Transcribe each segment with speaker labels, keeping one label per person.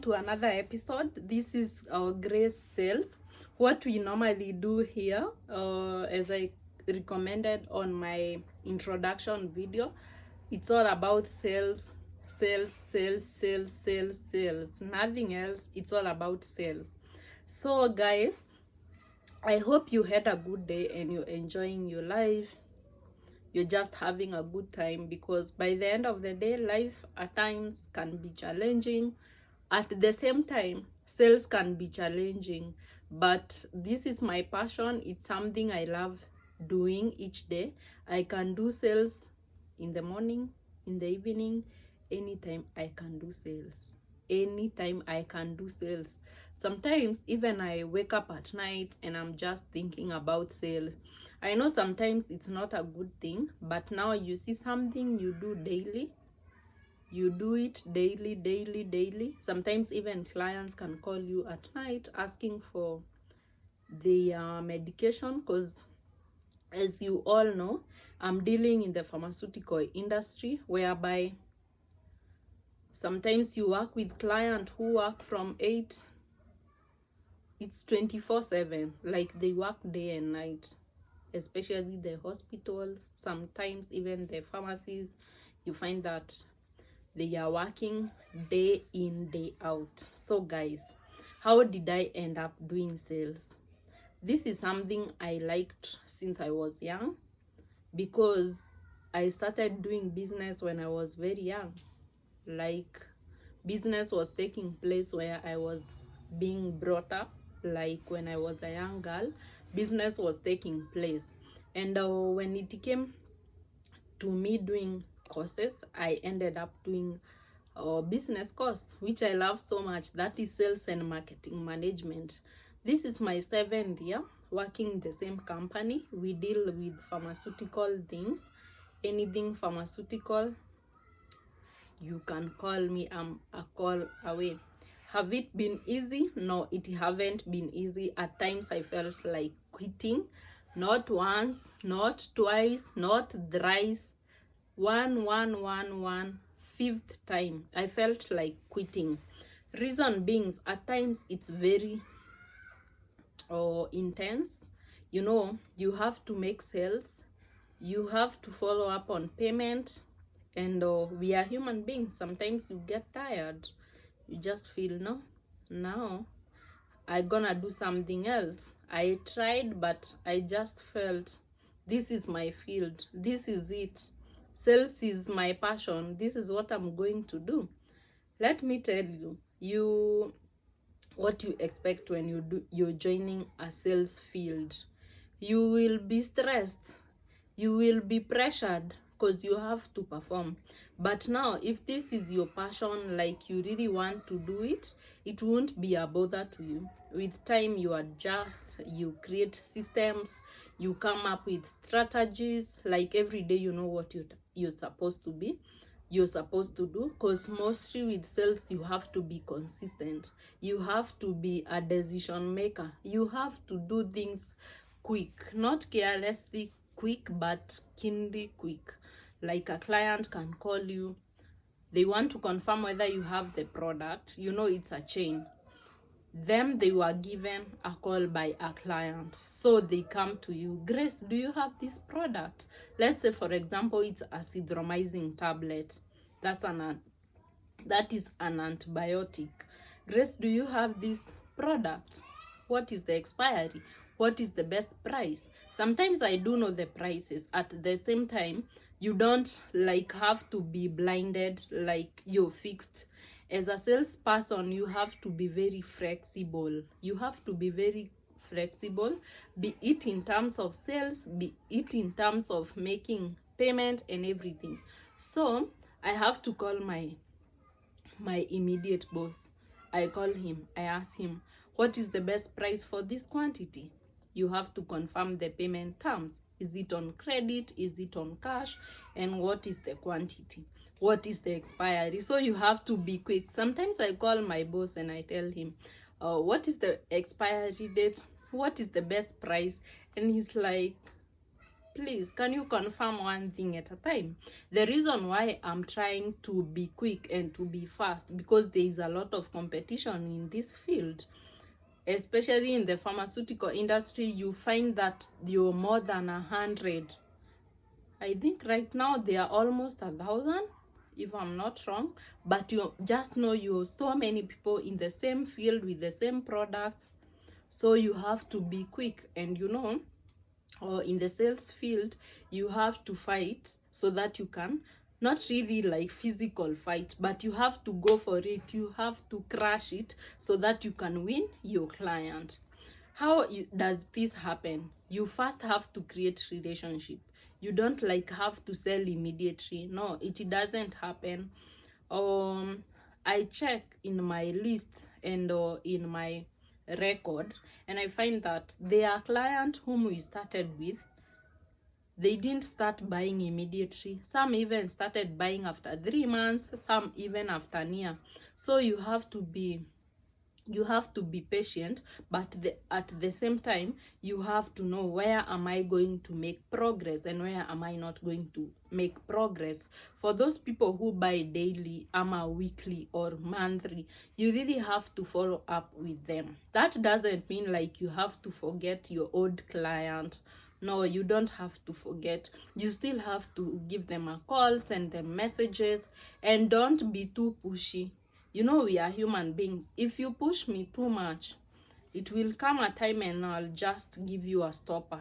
Speaker 1: To another episode. This is our Grace Sales. What we normally do here, as I recommended on my introduction video, it's all about sales, sales, sales, sales, sales, sales, nothing else. It's all about sales. So guys, I hope you had a good day and you're enjoying your life. You're just having a good time, because by the end of the day, life at times can be challenging. At the same time, sales can be challenging, but this is my passion. It's something I love doing each day. I can do sales in the morning, in the evening, anytime I can do sales. Anytime I can do sales. Sometimes even I wake up at night and I'm just thinking about sales. I know sometimes it's not a good thing, but now you see something you do daily, you do it daily, daily, daily. Sometimes even clients can call you at night asking for their medication, because as you all know, I'm dealing in the pharmaceutical industry, whereby sometimes you work with clients who work from 8, it's 24/7, like they work day and night, especially the hospitals, sometimes even the pharmacies. You find that they are working day in, day out. So guys, how did I end up doing sales? This is something I liked since I was young, because I started doing business when I was very young. Like, business was taking place where I was being brought up. Like when I was a young girl, business was taking place. And when it came to me doing courses, I ended up doing a business course, which I love so much. That is sales and marketing management. This is my 7th year working in the same company. We deal with pharmaceutical things, anything pharmaceutical. You can call me, I'm a call away. Have it been easy? No, it haven't been easy. At times I felt like quitting. Not once, not twice, not thrice. One, fifth time I felt like quitting. Reason being, at times it's very intense. You know, you have to make sales, you have to follow up on payment, and we are human beings. Sometimes you get tired, you just feel, no, now I gonna do something else. I tried, but I just felt this is my field, this is it. Sales is my passion, this is what I'm going to do. Let me tell you what you expect when you're joining a sales field. You will be stressed, you will be pressured, because you have to perform. But now, if this is your passion, like you really want to do it, it won't be a bother to you. With time, you adjust, you create systems, you come up with strategies. Like every day, you know what you're supposed to be, you're supposed to do. Because mostly with sales, you have to be consistent, you have to be a decision maker, you have to do things quick, not carelessly quick, but keenly quick. Like a client can call you, they want to confirm whether you have the product. You know, it's a chain. Them, they were given a call by a client, so they come to you, Grace, do you have this product? Let's say, for example, it's azithromycin tablet. That is an antibiotic. Grace, do you have this product? What is the expiry? What is the best price? Sometimes I do know the prices. At the same time, you don't like have to be blinded, like you're fixed. As a salesperson, you have to be very flexible. You have to be very flexible, be it in terms of sales, be it in terms of making payment and everything. So I have to call my immediate boss. I call him, I ask him, what is the best price for this quantity? You have to confirm the payment terms. Is it on credit? Is it on cash? And what is the quantity? What is the expiry? So you have to be quick. Sometimes I call my boss and I tell him, what is the expiry date? What is the best price? And he's like, please, can you confirm one thing at a time? The reason why I'm trying to be quick and to be fast, because there is a lot of competition in this field, especially in the pharmaceutical industry. You find that you're more than 100. I think right now they are almost 1,000, if I'm not wrong. But you just know you're so many people in the same field with the same products, so you have to be quick. And or in the sales field, you have to fight so that you can, not really like physical fight, but you have to go for it. You have to crush it so that you can win your client. How does this happen? You first have to create relationship. You don't like have to sell immediately. No, it doesn't happen. I check in my list and in my record, and I find that there are clients whom we started with, they didn't start buying immediately. Some even started buying after 3 months, some even after a year. So you have to be patient, but at the same time, you have to know, where am I going to make progress and where am I not going to make progress. For those people who buy daily, weekly or monthly, you really have to follow up with them. That doesn't mean like you have to forget your old client. No, you don't have to forget. You still have to give them a call, send them messages, and don't be too pushy. We are human beings. If you push me too much, it will come a time and I'll just give you a stopper.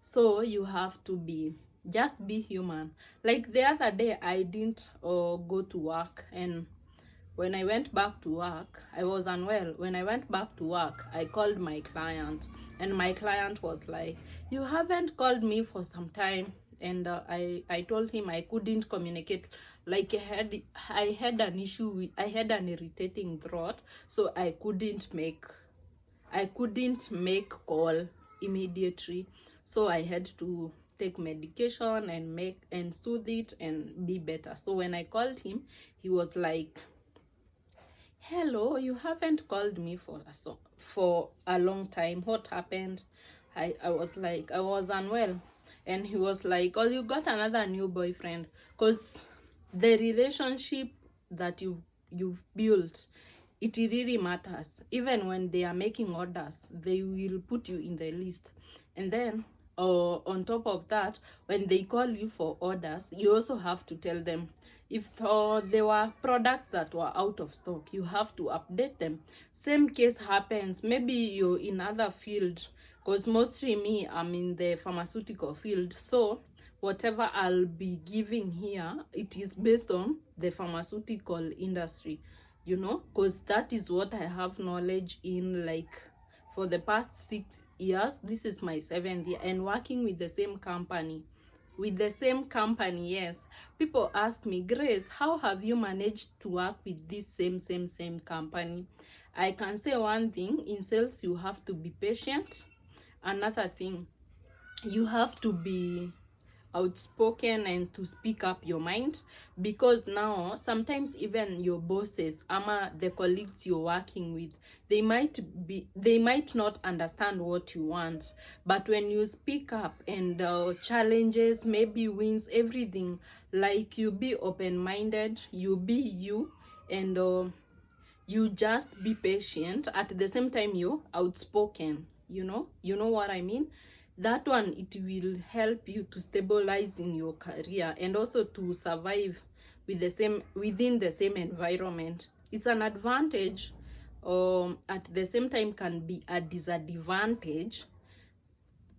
Speaker 1: So you have to just be human. Like the other day, I didn't go to work, and when I went back to work, I was unwell. When I went back to work, I called my client, and my client was like, you haven't called me for some time. And I told him I couldn't communicate. Like I had an issue with, I had an irritating throat, so I couldn't make call immediately. So I had to take medication and soothe it and be better. So when I called him, he was like, hello, you haven't called me for a long time. What happened? I was like, I was unwell. And he was like, oh, you got another new boyfriend. Because the relationship that you've built, it really matters. Even when they are making orders, they will put you in the list. And then on top of that, when they call you for orders, you also have to tell them, if there were products that were out of stock, you have to update them. Same case happens, maybe you're in other field, because mostly me, I'm in the pharmaceutical field. So whatever I'll be giving here, it is based on the pharmaceutical industry, because that is what I have knowledge in. Like for the past 6 years, this is my 7th year, and working with the same company. Yes. People ask me, Grace, how have you managed to work with this same company? I can say one thing: in sales, you have to be patient. Another thing, you have to be outspoken and to speak up your mind, because now sometimes even your bosses, the colleagues you're working with, they might not understand what you want. But when you speak up and challenges, maybe wins, everything, like you be open-minded, you be you, and you just be patient. At the same time, you're outspoken. You know what I mean? That one, it will help you to stabilize in your career and also to survive within the same environment. It's an advantage, at the same time can be a disadvantage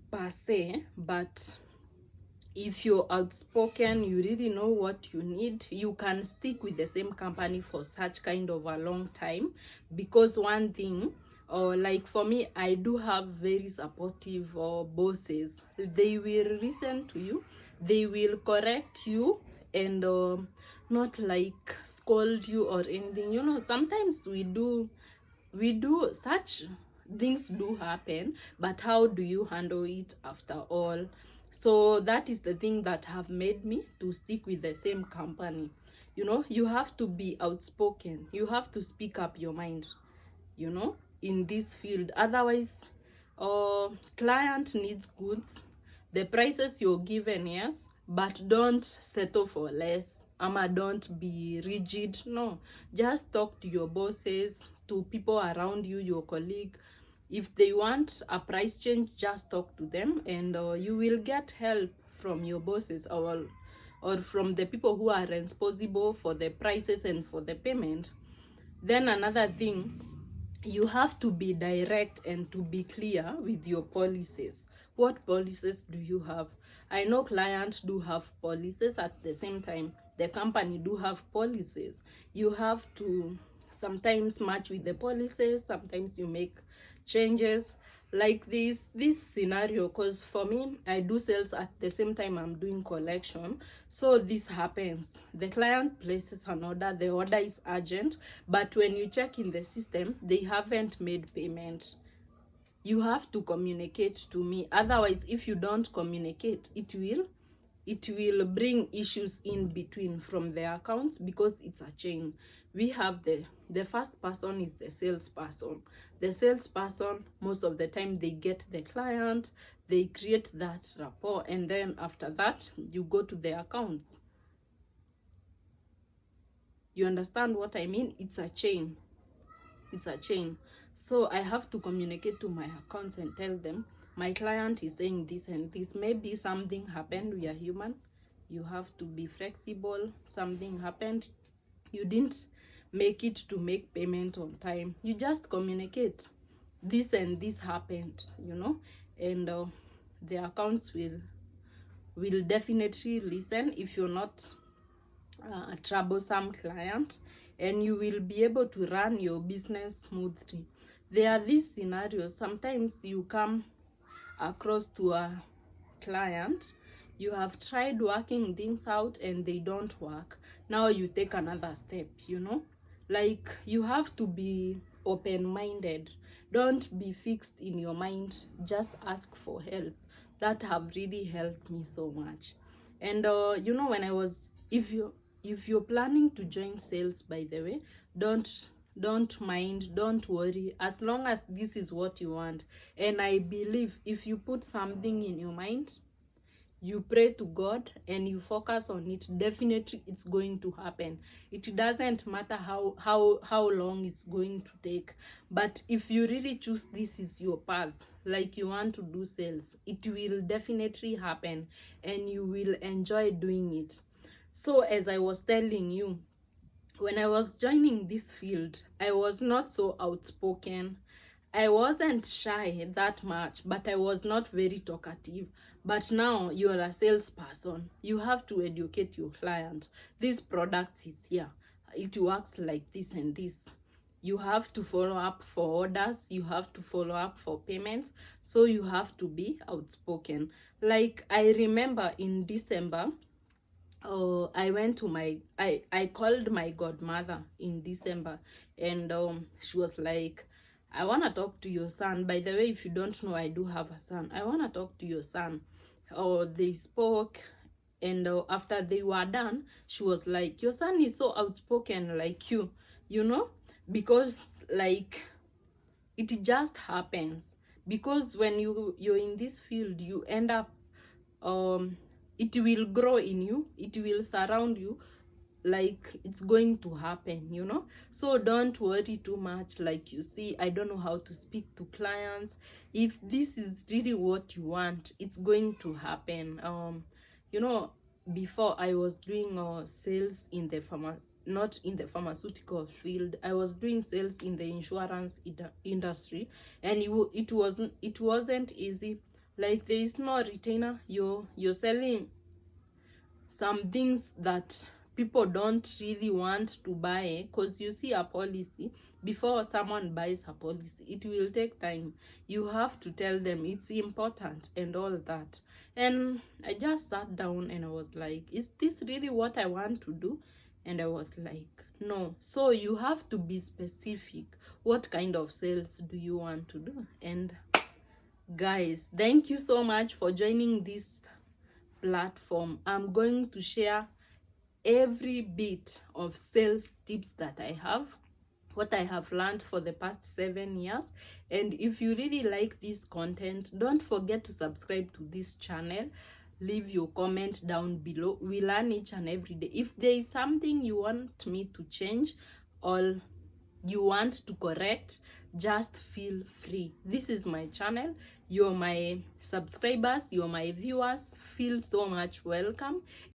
Speaker 1: per se. But if you're outspoken, you really know what you need, you can stick with the same company for such kind of a long time. Because one thing, like for me, I do have very supportive bosses. They will listen to you, they will correct you, and not like scold you or anything. Sometimes we do such things do happen, but how do you handle it after all? So that is the thing that have made me to stick with the same company. You have to be outspoken, you have to speak up your mind, in this field. Otherwise, client needs goods, the prices you're given, yes, but don't settle for less. Don't be rigid. No, just talk to your bosses, to people around you, your colleague. If they want a price change, just talk to them, and you will get help from your bosses, or from the people who are responsible for the prices and for the payment. Then another thing, you have to be direct and to be clear with your policies. What policies do you have? I know clients do have policies. At the same time, the company do have policies. You have to sometimes match with the policies, sometimes you make changes, like this scenario, because for me, I do sales at the same time I'm doing collection. So this happens, the client places an order, the order is urgent, but when you check in the system, they haven't made payment. You have to communicate to me. Otherwise, if you don't communicate, it will bring issues in between from the accounts, because it's a chain. We have the first person is the salesperson. The salesperson, most of the time, they get the client, they create that rapport, and then after that, you go to the accounts. You understand what I mean? It's a chain. It's a chain. So I have to communicate to my accounts and tell them, my client is saying this and this. Maybe something happened. We are human. You have to be flexible. Something happened. You didn't make it to make payment on time. You just communicate, this and this happened, and the accounts will definitely listen if you're not a troublesome client, and you will be able to run your business smoothly. There are these scenarios. Sometimes you come across to a client, you have tried working things out and they don't work. Now you take another step, like you have to be open-minded. Don't be fixed in your mind. Just ask for help. That have really helped me so much. And when I was, if you're planning to join sales, by the way, don't mind, don't worry, as long as this is what you want. And I believe if you put something in your mind, you pray to God and you focus on it, definitely it's going to happen. It doesn't matter how long it's going to take. But if you really choose this is your path, like you want to do sales, it will definitely happen and you will enjoy doing it. So as I was telling you, when I was joining this field, I was not so outspoken. I wasn't shy that much, but I was not very talkative. But now you're a salesperson. You have to educate your client. This product is here. It works like this and this. You have to follow up for orders. You have to follow up for payments. So you have to be outspoken. Like I remember in December, I went to I called my godmother in December, and she was like, I want to talk to your son. By the way, if you don't know, I do have a son. I want to talk to your son. They spoke, and after they were done, she was like, your son is so outspoken like you, because like it just happens. Because when you're in this field, you end up it will grow in you, it will surround you, like it's going to happen. So don't worry too much. Like, you see, I don't know how to speak to clients. If this is really what you want, it's going to happen. Before I was doing sales in the not in the pharmaceutical field. I was doing sales in the insurance industry, and it wasn't easy. Like, there is no retainer. You're selling some things that people don't really want to buy, because you see, a policy, before someone buys a policy, it will take time. You have to tell them it's important and all that. And I just sat down and I was like, is this really what I want to do? And I was like, no. So you have to be specific. What kind of sales do you want to do? And guys, thank you so much for joining this platform. I'm going to share every bit of sales tips that I have. what I have learned for the past 7 years. And if you really like this content, don't forget to subscribe to this channel. Leave your comment down below. We learn each and every day. If there is something you want me to change or you want to correct, just feel free. This is my channel. You're my subscribers, you're my viewers. Feel so much welcome.